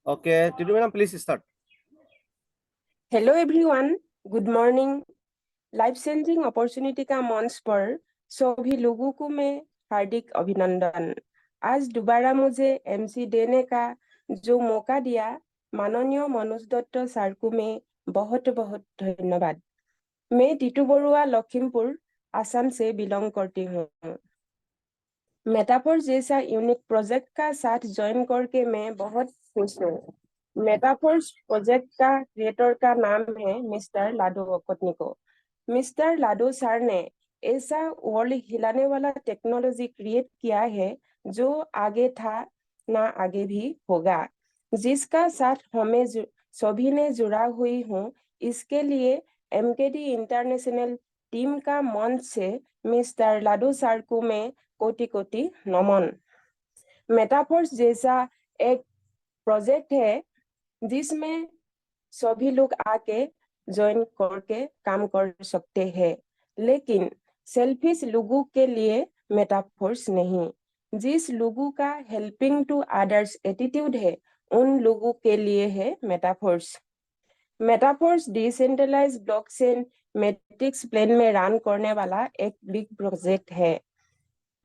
Okay, Tidu madam, please start. Hello everyone, good morning. Life changing opportunity का मंच पर सभी लोगों को मैं हार्दिक अभिनंदन। आज दोबारा मुझे एमसी देने का जो मौका दिया, माननीय मनोज दत्त सर को मैं बहुत बहुत धन्यवाद। मैं टीटू बरुआ लखीमपुर असम से बिलोंग करती हूँ। मेटाफोर्स जैसा यूनिक प्रोजेक्ट का साथ ज्वाइन करके मैं बहुत खुश हूँ। मेटाफोर्स प्रोजेक्ट का क्रिएटर का नाम है मिस्टर लाडो वकोटनिको। मिस्टर लाडो सर ने ऐसा वर्ल्ड हिलाने वाला टेक्नोलॉजी क्रिएट किया है जो आगे था ना आगे भी होगा, जिसका साथ हमें सभी ने जुड़ा हुई हूँ। इसके लिए एमकेडी इंटरनेशनल टीम का मंच से मिस्टर लाडो सर को मैं कोटि कोटि नमन। मेटाफोर्स जैसा एक प्रोजेक्ट है जिसमें सभी लोग आके ज्वाइन करके काम कर सकते हैं, लेकिन सेल्फिश लोगों के लिए मेटाफोर्स नहीं। जिस लोगों का हेल्पिंग टू अदर्स एटीट्यूड है, उन लोगों के लिए है Metaforce. Metaforce decentralize blockchain matrix plan में रन करने वाला एक बिग प्रोजेक्ट है।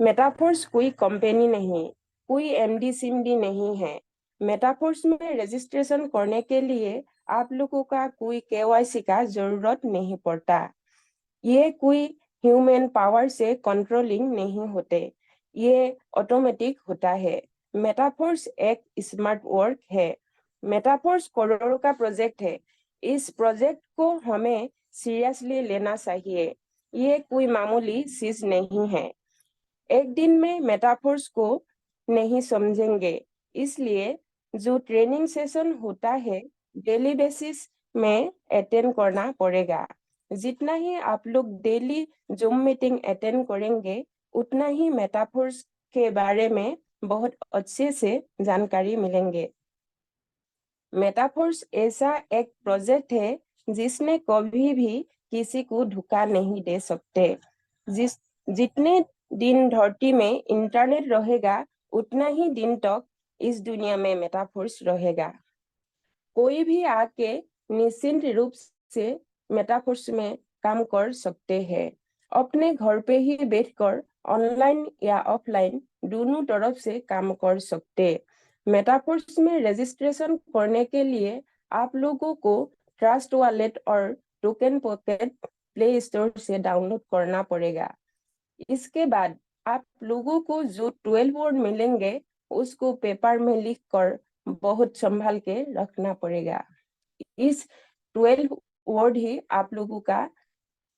मेटाफोर्स कोई कंपनी नहीं, कोई एमडी सिमडी नहीं है। मेटाफोर्स में रजिस्ट्रेशन करने के लिए आप लोगों का कोई केवाईसी का जरूरत नहीं पड़ता। ये कोई ह्यूमन पावर से कंट्रोलिंग नहीं होते, ये ऑटोमेटिक होता है। मेटाफोर्स एक स्मार्ट वर्क है। मेटाफोर्स करोड़ों का प्रोजेक्ट है। इस प्रोजेक्ट को हमें सीरियसली लेना चाहिए। ये कोई मामूली चीज नहीं है। एक दिन में मेटाफोर्स को नहीं समझेंगे, इसलिए जो ट्रेनिंग सेशन होता है डेली बेसिस में अटेंड करना पड़ेगा। जितना ही आप लोग डेली जूम मीटिंग अटेंड करेंगे, उतना ही मेटाफोर्स के बारे में बहुत अच्छे से जानकारी मिलेंगे। मेटाफोर्स ऐसा एक प्रोजेक्ट है जिसने कभी भी किसी को धोखा नहीं दे सकते। जितने दिन धरती में इंटरनेट रहेगा, उतना ही दिन तक इस दुनिया में मेटाफोर्स रहेगा। कोई भी आके निश्चिंत रूप से मेटाफोर्स में काम कर सकते हैं। अपने घर पे ही बैठकर ऑनलाइन या ऑफलाइन दोनों तरफ से काम कर सकते। मेटाफोर्स में रजिस्ट्रेशन करने के लिए आप लोगों को ट्रस्ट वॉलेट और टोकन पॉकेट प्ले स्टोर से डाउनलोड करना पड़ेगा। इसके बाद आप लोगों को जो 12 वर्ड मिलेंगे, उसको पेपर में लिख कर बहुत संभाल के रखना पड़ेगा। इस 12 वर्ड ही आप लोगों का,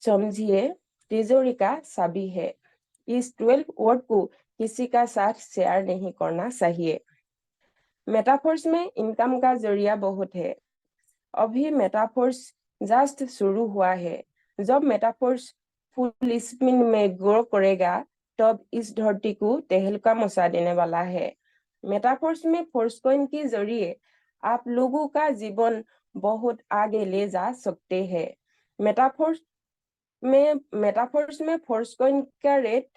समझिए, तिजोरी का चाबी है। इस 12 वर्ड को किसी का साथ शेयर नहीं करना चाहिए। मेटाफोर्स में इनकम का जरिया बहुत है। अभी मेटाफोर्स जस्ट शुरू हुआ है। जब मेटाफोर्स फुल स्पिन में ग्रो करेगा, तब इस धरती को तहलका मचा देने वाला है। मेटाफोर्स में फोर्सकॉइन के जरिए आप लोगों का जीवन बहुत आगे ले जा सकते हैं। मेटाफोर्स में फोर्सकॉइन का रेट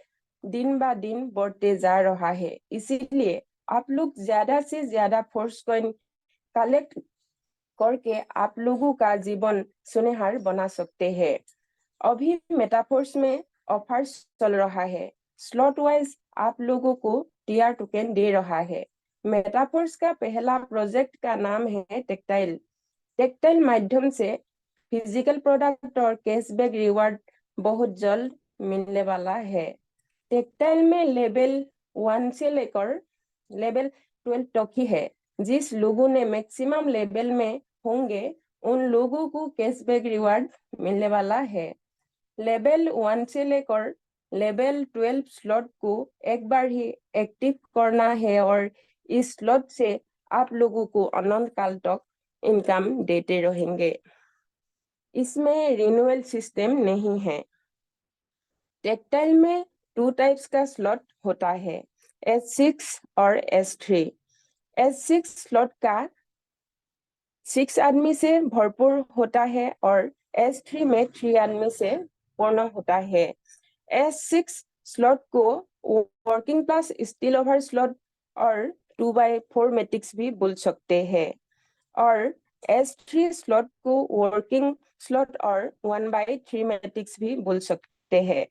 दिन ब दिन बढ़ते जा रहा है, इसीलिए आप लोग ज्यादा से ज्यादा फोर्सकॉइन कलेक्ट करके आप लोगों का जीवन सुनहरा बना सकते हैं। अभी मेटाफोर्स में ऑफर चल रहा है। स्लॉट वाइज आप लोगों को टीआर टोकन दे रहा है। मेटाफोर्स का पहला प्रोजेक्ट का नाम है टेक्टाइल। टेक्टाइल माध्यम से फिजिकल प्रोडक्ट और कैशबैक रिवार्ड बहुत जल्द मिलने वाला है। टेक्टाइल में लेवल 1 से लेकर लेवल 12 तक ही है। जिस लोगों ने मैक्सिमम लेवल में होंगे, उन लोगों को कैशबैक रिवार्ड मिलने वाला है। लेवल 1 से लेकर लेवल 12 स्लॉट को एक बार ही एक्टिव करना है और इस स्लॉट से आप लोगों को अनंत काल तक इनकम देते रहेंगे। इसमें रिन्यूअल सिस्टम नहीं है। टेक्टाइल में 2 टाइप्स का स्लॉट होता है, S6 और S3। S6 स्लॉट का 6 आदमी से भरपूर होता है और S3 में 3 आदमी से पूर्ण होता है। S6 स्लॉट को working class still over slot और 2/4 मैट्रिक्स भी बोल सकते हैं। और S3 स्लॉट को वर्किंग स्लॉट और 1/3 मैट्रिक्स भी बोल सकते हैं।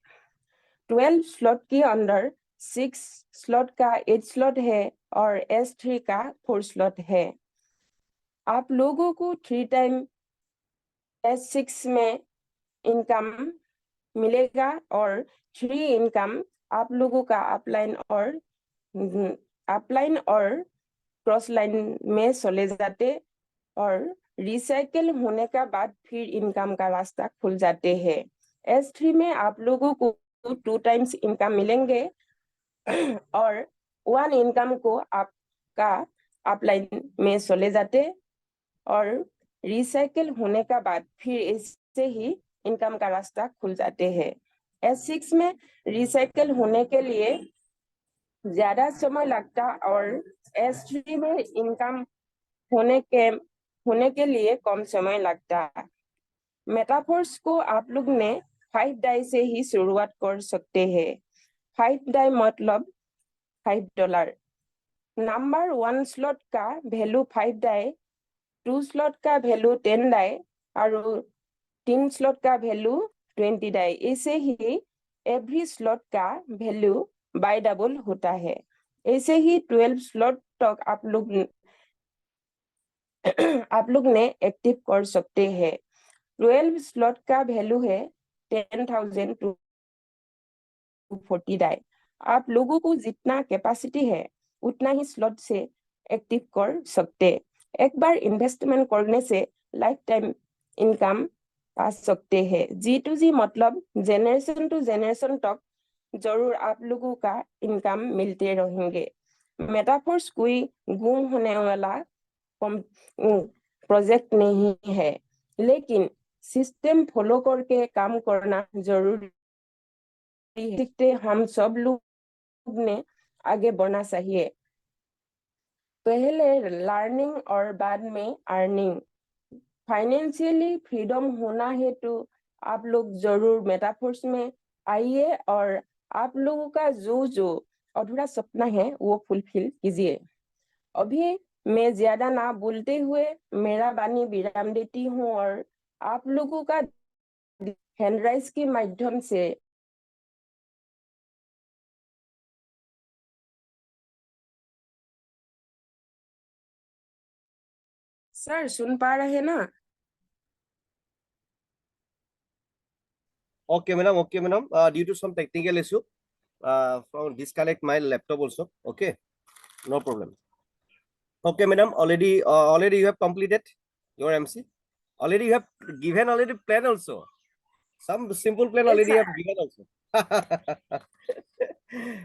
12 स्लॉट के अंदर 6 स्लॉट का 8 स्लॉट है और S3 का 4 स्लॉट है। आप लोगों को 3 टाइम S6 में इनकम मिलेगा और 3 इनकम आप लोगों का अपलाइन और क्रॉस लाइन में चले जाते और रिसाइकिल होने का बाद फिर इनकम का रास्ता खुल जाते हैं। S3 में आप लोगों को 2 टाइम्स इनकम मिलेंगे और 1 इनकम को आपका अपलाइन में चले जाते और रिसाइकिल होने का बाद फिर इससे ही इनकम का रास्ता खुल जाते हैं। S6 में रिसाइकिल होने के लिए ज्यादा समय लगता और S3 में इनकम होने के लिए कम समय लगता। मेटाफोर्स को आप लोग ने 5 डाई से ही शुरुआत कर सकते हैं। 5 डाई मतलब $5। नंबर 1 स्लॉट का वैल्यू 5 डाई, 2 स्लॉट का वैल्यू 10 डाई और 3 स्लॉट का वैल्यू 20 डाई। ऐसे ही एवरी स्लॉट का वैल्यू बाय डबल होता है। ऐसे ही 12 स्लॉट तक आप लोग ने एक्टिव कर सकते हैं। 12 स्लॉट का वैल्यू है 10,000 टू 40 डाई। आप लोगों को जितना कैपेसिटी है उतना ही स्लॉट से एक्टिव कर सकते। एक बार इन्वेस्टमेंट करने से लाइफ टाइम इनकम पा सकते हैं। G2G मतलब जनरेशन टू जनरेशन तक जरूर आप लोगों का इनकम मिलते रहेंगे। मेटाफोर्स कोई गुम होने वाला प्रोजेक्ट नहीं है, लेकिन सिस्टम फॉलो करके काम करना जरूरी है। हम सब लोग ने आगे बढ़ना चाहिए। पहले लर्निंग और बाद में अर्निंग। फाइनेंशियली फ्रीडम होना है तो आप लोग जरूर मेटाफोर्स में आइए और आप लोगों का जो अधूरा सपना है वो फुलफिल कीजिए। अभी मैं ज्यादा ना बोलते हुए मेरा वाणी विराम देती हूँ और आप लोगों का हैंड राइज के माध्यम से सर सुन पा रहे हैं ना? Okay, madam. Okay, madam. Due to some technical issue, from disconnect my laptop also. Okay, no problem. Okay, madam. Already you have completed your MC. Already you have given already plan also. Some simple plan Yes, already sir. you have given also.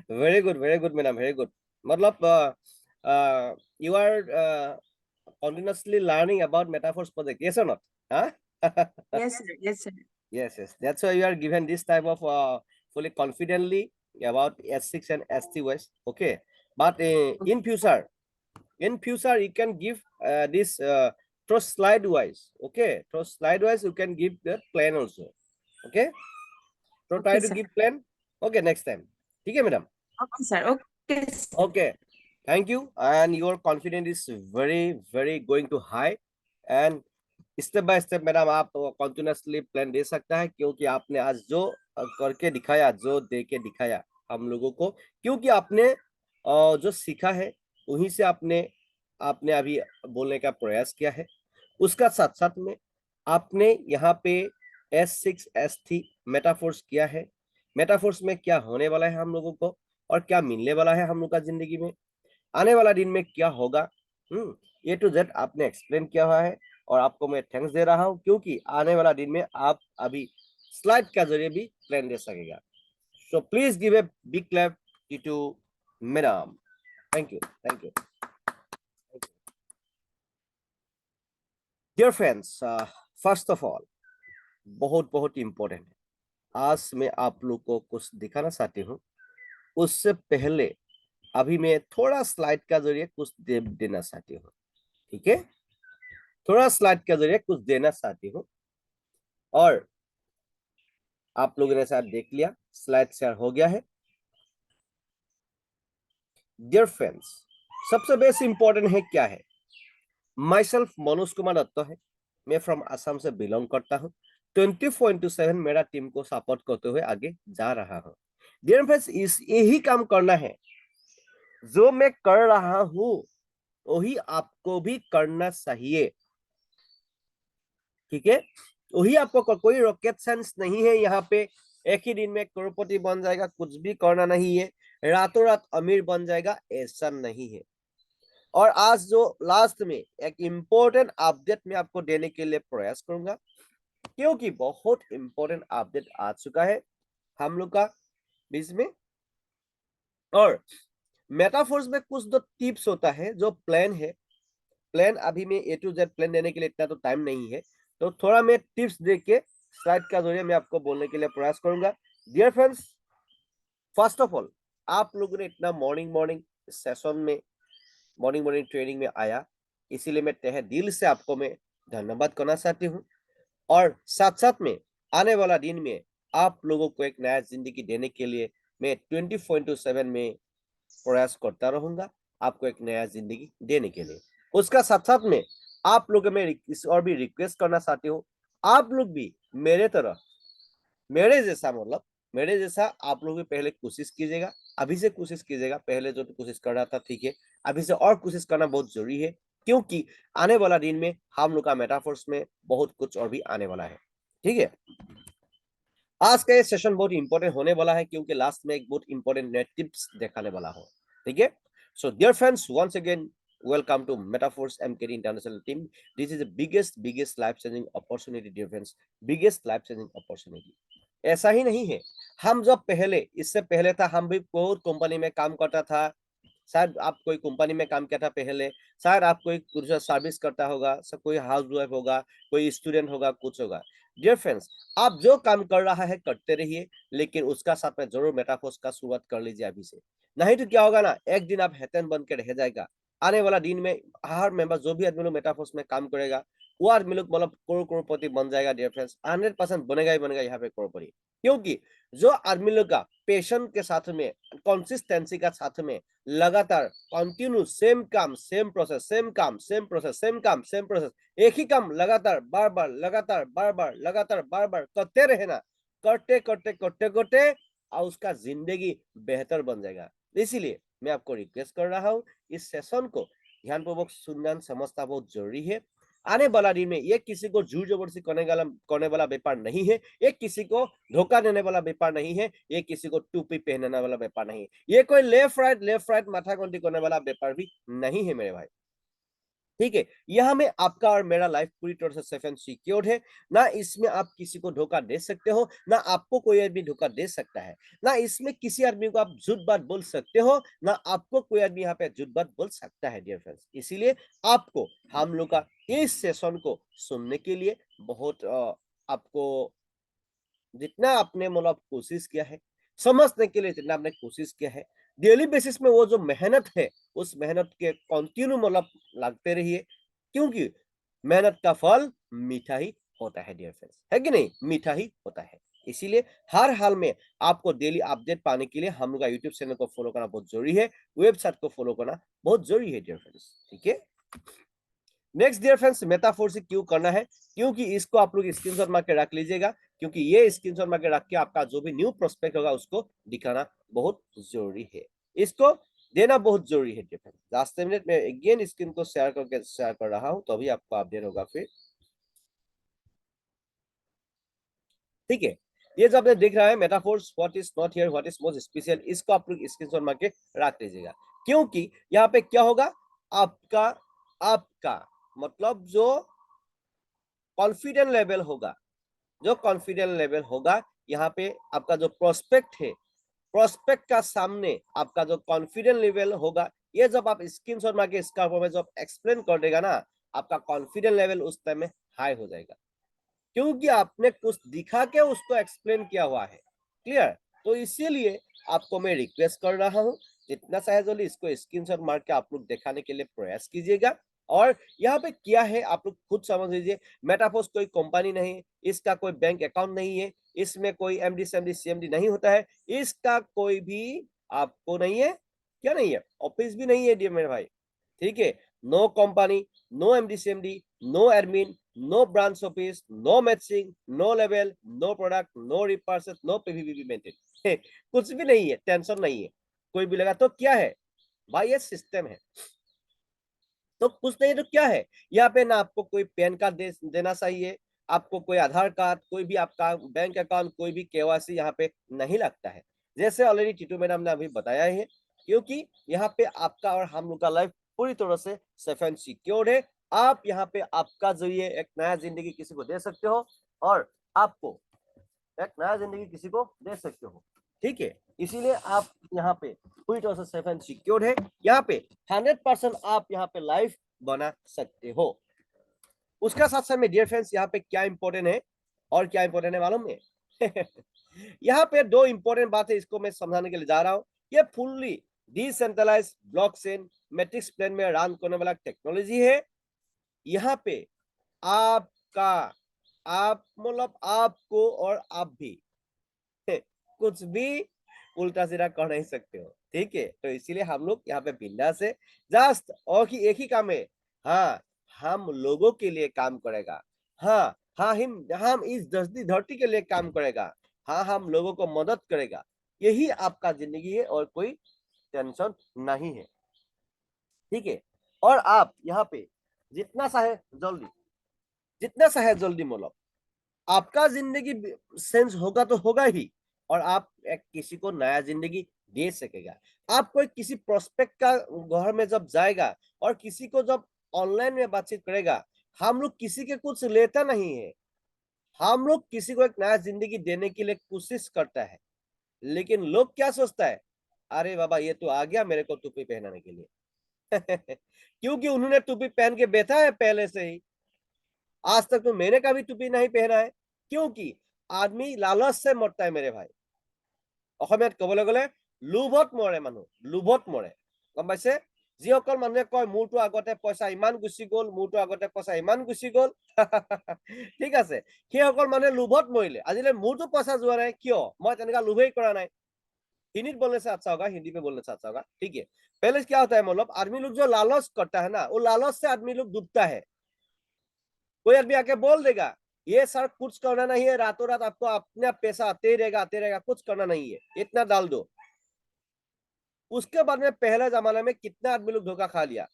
Very good, madam. Very good. Matlab, you are continuously learning about Metaphors project. Yes or not? Huh? Yes, sir. Yes, sir. Yes. That's why you are given this type of fully confidently about S6 and S3 wise. Okay. But in future, you can give this through slide wise. Okay. Through slide wise, you can give the plan also. Okay. So try Okay, to sir. give plan. Okay. Next time. Okay, madam. Okay, sir. Okay, sir. Okay. Thank you. And your confidence is very going to high. And step by step madam आप continuously plan दे सकता है, क्योंकि आपने आज जो करके दिखाया, जो दे के दिखाया हम लोगों को, क्योंकि आपने जो सीखा है वहीं से आपने आपने अभी बोलने का प्रयास किया है। उसका साथ साथ में आपने यहाँ पे S6 S3 मेटाफोर्स किया है। मेटाफोर्स में क्या होने वाला है हम लोगों को और क्या मिलने वाला है हम लोग का जिंदगी में, आने वाला दिन में क्या होगा, A to Z आपने एक्सप्लेन किया हुआ है। और आपको मैं थैंक्स दे रहा हूं, क्योंकि आने वाला दिन में आप अभी स्लाइड के जरिए भी प्लान दे सकेगा। So please give a big clap to madam. Thank you. Dear friends, first of all बहुत इंपॉर्टेंट है, आज मैं आप लोग को कुछ दिखाना चाहती हूँ। उससे पहले अभी मैं थोड़ा स्लाइड का जरिए कुछ देना चाहती हूँ। ठीक है, थोड़ा स्लाइड के जरिए कुछ देना चाहती हूँ। और आप लोगों ने शायद देख लिया, स्लाइड शेयर हो गया है। डियर फ्रेंड्स, सबसे बेस्ट इंपॉर्टेंट है क्या है? माई सेल्फ मनोज कुमार दत्त है, मैं फ्रॉम असम से बिलोंग करता हूँ। 24/7 मेरा टीम को सपोर्ट करते हुए आगे जा रहा हूँ। डियर फ्रेंड्स, इस यही काम करना है जो मैं कर रहा हूँ, वही आपको भी करना चाहिए। ठीक है, वही आपको कोई रॉकेट साइंस नहीं है यहाँ पे। एक ही दिन में करोड़पति बन जाएगा, कुछ भी करना नहीं है। रातों रात अमीर बन जाएगा, ऐसा नहीं है। और आज जो लास्ट में एक इम्पोर्टेंट अपडेट मैं आपको देने के लिए प्रयास करूंगा, क्योंकि बहुत इम्पोर्टेंट अपडेट आ चुका है हम लोग का बीच में। और मेटाफोर्स में कुछ जो टिप्स होता है, जो प्लान है, प्लान अभी में A to Z प्लान देने के लिए इतना तो टाइम नहीं है, तो थोड़ा मैं टिप्स दे के स्लाइड का जरिए मैं आपको बोलने के लिए प्रयास करूंगा। Dear friends, first of all, आप लोगों ने इतना मॉर्निंग मॉर्निंग सेशन में, मॉर्निंग मॉर्निंग ट्रेनिंग में आया, इसीलिए मैं तहे दिल से आपको मैं धन्यवाद करना चाहती हूँ। और साथ साथ में आने वाला दिन में आप लोगों को एक नया जिंदगी देने के लिए मैं 24/7 में प्रयास करता रहूंगा, आपको एक नया जिंदगी देने के लिए। उसका साथ साथ में आप लोगों में और भी रिक्वेस्ट करना चाहती हूँ, आप लोग भी मेरे तरह, मेरे जैसा, मतलब मेरे जैसा आप लोग भी पहले कोशिश कीजिएगा। अभी से कोशिश कीजिएगा, पहले जो कोशिश कर रहा था ठीक है, अभी से और कोशिश करना बहुत जरूरी है, क्योंकि आने वाला दिन में हम लोग का मेटाफोर्स में बहुत कुछ और भी आने वाला है। ठीक है, आज का ये सेशन बहुत इंपॉर्टेंट होने वाला है, क्योंकि लास्ट में एक बहुत इंपॉर्टेंट नेट टिप्स दिखाने वाला हो। ठीक है, so dear friends, once again welcome to Metaforce MKT International Team. This is the biggest life changing opportunity, dear friends. Biggest life changing opportunity. ऐसा ही नहीं है, हम जब पहले, इससे पहले था, हम भी बहुत कंपनी में काम करता था। शायद आप कोई कंपनी में काम किया था पहले, शायद आप कोई सर्विस करता होगा, सब कोई हाउस वाइफ होगा, कोई स्टूडेंट होगा, कुछ होगा। डियर फ्रेंड्स, आप जो काम कर रहा है करते रहिए, लेकिन उसका साथ में जरूर मेटाफोर्स का शुरुआत कर लीजिए अभी से। नहीं तो क्या होगा ना, एक दिन आप हैतन बन के रह जाएगा। आने वाला दिन में हर मेंबर, जो भी आदमी लोग मेटाफोर्स में काम करेगा, वो आदमी लोग मतलब करोड़पति बन जाएगा। डियर फ्रेंड्स, 100% बनेगा ही बनेगा यहाँ पे करोड़पति, क्योंकि जो आदमी लोग का पेशन के साथ में, कंसिस्टेंसी का साथ में, लगातार कंटिन्यू सेम काम सेम प्रोसेस, सेम काम सेम प्रोसेस, सेम काम सेम प्रोसेस, एक ही काम लगातार बार बार, लगातार बार बार, लगातार बार बार करते रहे ना, करते करते करते करते, और उसका जिंदगी बेहतर बन जाएगा। इसीलिए मैं आपको रिक्वेस्ट कर रहा हूँ, इस सेशन को ध्यानपूर्वक सुनना समझना बहुत जरूरी है। आने वाला दिन में ये किसी को जोर जबरदस्ती करने वाला व्यापार नहीं है, ये किसी को धोखा देने वाला व्यापार नहीं है, ये किसी को टोपी पहनाने वाला व्यापार नहीं है, ये कोई लेफ्ट राइट माथा गंती करने वाला व्यापार भी नहीं है मेरे भाई। ठीक है, यहाँ में आपका और मेरा लाइफ पूरी तरह से सेफ एंड सिक्योर्ड है। ना इसमें आप किसी को धोखा दे सकते हो, ना आपको कोई आदमी धोखा दे सकता है। ना इसमें किसी आदमी को आप झूठ बात बोल सकते हो, ना आपको कोई आदमी यहाँ पे झूठ बात बोल सकता है। डियर फ्रेंड्स, इसीलिए आपको हम लोग का इस सेशन को सुनने के लिए बहुत आपको जितना आपने मतलब कोशिश किया है, समझने के लिए जितना आपने कोशिश किया है, डेली बेसिस में वो जो मेहनत है, उस मेहनत के कंटिन्यू मतलब लगते रहिए, क्योंकि मेहनत का फल मीठा ही होता है। डियर फ्रेंड्स, है कि नहीं, मीठा ही होता है। इसीलिए हर हाल में आपको डेली अपडेट पाने के लिए हम लोग का यूट्यूब चैनल को फॉलो करना बहुत जरूरी है, वेबसाइट को फॉलो करना बहुत जरूरी है। डियर फ्रेंड्स, ठीक है। नेक्स्ट डियर फ्रेंड्स, मेटाफोर से क्यों करना है, क्योंकि इसको आप लोग स्क्रीनशॉट मार के रख लीजिएगा, क्योंकि ये स्क्रीनशॉट मार के रख के आपका जो भी न्यू प्रोस्पेक्ट होगा उसको दिखाना बहुत जरूरी है, इसको देना बहुत जरूरी है। डियर फ्रेंड्स, लास्ट मिनट में अगेन स्क्रीन को शेयर कर रहा हूं, तो अभी आपको अपडेट होगा फिर। ठीक है, ये जो आपने देख रहा है Metaforce, what is not here, what is most special, इसको आप लोग स्क्रीनशॉट मार के रख लीजिएगा, क्योंकि यहाँ पे क्या होगा, आपका आपका मतलब जो कॉन्फिडेंस लेवल होगा, जो कॉन्फिडेंस लेवल होगा, यहाँ पे आपका जो प्रोस्पेक्ट है, प्रोस्पेक्ट का सामने आपका जो कॉन्फिडेंस लेवल होगा, ये जब आप स्क्रीनशॉट मार के इसका में जब एक्सप्लेन कर देगा ना, आपका कॉन्फिडेंस लेवल उस टाइम में हाई हो जाएगा, क्योंकि आपने कुछ दिखा के उसको एक्सप्लेन किया हुआ है। क्लियर, तो इसीलिए आपको मैं रिक्वेस्ट कर रहा हूँ, जितना चाहे जल्दी इसको स्क्रीनशॉट मार के आप लोग दिखाने के लिए प्रयास कीजिएगा। और यहाँ पे क्या है आप लोग खुद समझ लीजिए, मेटाफोर्स कोई कंपनी नहीं, इसका कोई बैंक अकाउंट नहीं है, इसमें कोई एमडी सीएमडी नहीं होता है, इसका कोई भी आपको नहीं है, क्या नहीं है, ऑफिस भी नहीं है। डियर मेरे भाई, ठीक है, no company, no MD CMD, no admin, no branch office, no matching, no level, no product, no repurchase, no PVP maintain. कुछ भी नहीं है, टेंशन नहीं है। कोई भी लगा तो क्या है भाई, ये सिस्टम है। तो कुछ नहीं तो क्या है, यहाँ पे ना आपको कोई पैन कार्ड देना चाहिए, आपको कोई आधार कार्ड, कोई भी आपका बैंक अकाउंट, कोई भी केवाईसी यहाँ पे नहीं लगता है, जैसे ऑलरेडी टीटू मैडम ने अभी बताया है। क्योंकि यहाँ पे आपका और हम लोग का लाइफ पूरी तरह से सेफ एंड सिक्योर है। आप यहाँ पे आपका जरिए एक नया जिंदगी किसी को दे सकते हो, और आपको एक नया जिंदगी किसी को दे सकते हो। ठीक है, इसीलिए आप यहाँ पे पूरी तरह से सेफ एंड सिक्योर है। यहाँ पे 100% आप यहाँ पे लाइफ बना सकते हो। उसका साथ साथ में डियर फ्रेंड्स, यहाँ पे क्या इंपॉर्टेंट है और क्या इंपॉर्टेंट है मालूम है? यहाँ पे दो इंपॉर्टेंट बात है, इसको मैं समझाने के लिए जा रहा हूँ। ये fully decentralize blockchain matrix plan में रन करने वाला टेक्नोलॉजी है। यहाँ पे आपका, आप मतलब आपको और आप भी कुछ भी उल्टा सीधा कर नहीं सकते हो। ठीक है, तो इसीलिए हम लोग यहाँ पे बिंदास से जस्ट और कि एक ही काम है, हाँ हम लोगों के लिए काम करेगा, हाँ हाँ हम इस धरती के लिए काम करेगा, हाँ हम लोगों को मदद करेगा। यही आपका जिंदगी है और कोई टेंशन नहीं है। ठीक है, और आप यहाँ पे जितना चाहे जल्दी, जितना चाहे जल्दी मतलब आपका जिंदगी सेंस होगा तो होगा ही, और आप एक किसी को नया जिंदगी दे सकेगा। आप कोई किसी प्रोस्पेक्ट का घर में जब जाएगा और किसी को जब ऑनलाइन में बातचीत करेगा, हम लोग किसी के कुछ लेता नहीं है, हम लोग किसी को एक नया जिंदगी देने के लिए कोशिश करता है। लेकिन लोग क्या सोचता है, अरे बाबा ये तो आ गया मेरे को टोपी पहनाने के लिए। क्योंकि उन्होंने टोपी पहन के बैठा है पहले से ही। आज तक तो मैंने कभी टोपी नहीं पहना है, क्योंकि आदमी लालच से मरता है मेरे भाई। অসমীয়াত কবলৈ গলে লোভত মৰে মানুহ, লোভত মৰে, গম পাইছে? যিসকল মানুহে কয় মোৰটো আগতে পইচা ইমান গুচি গ'ল, মোৰটো আগতে পইচা ইমান গুচি গ'ল, ঠিক আছে, সেইসকল মানুহে লোভত মৰিলে। আজিলৈ মোৰটো পইচা যোৱা নাই, কিয়? মই তেনেকুৱা লোভেই কৰা নাই। हिंदी बोलने से अच्छा होगा, हिंदी में बोलने से अच्छा होगा। ठीक है, पहले क्या होता है मतलब आदमी लोग जो लालच करता है ना, वो लालच से आदमी लोग डूबता है। कोई आदमी आके बोल देगा ये सर कुछ करना नहीं है, रातों रात आपको अपने पैसा आते ही रहेगा, आते रहेगा, कुछ करना नहीं है, इतना डाल दो। उसके बाद में पहले जमाने में कितना आदमी लोग धोखा खा लिया।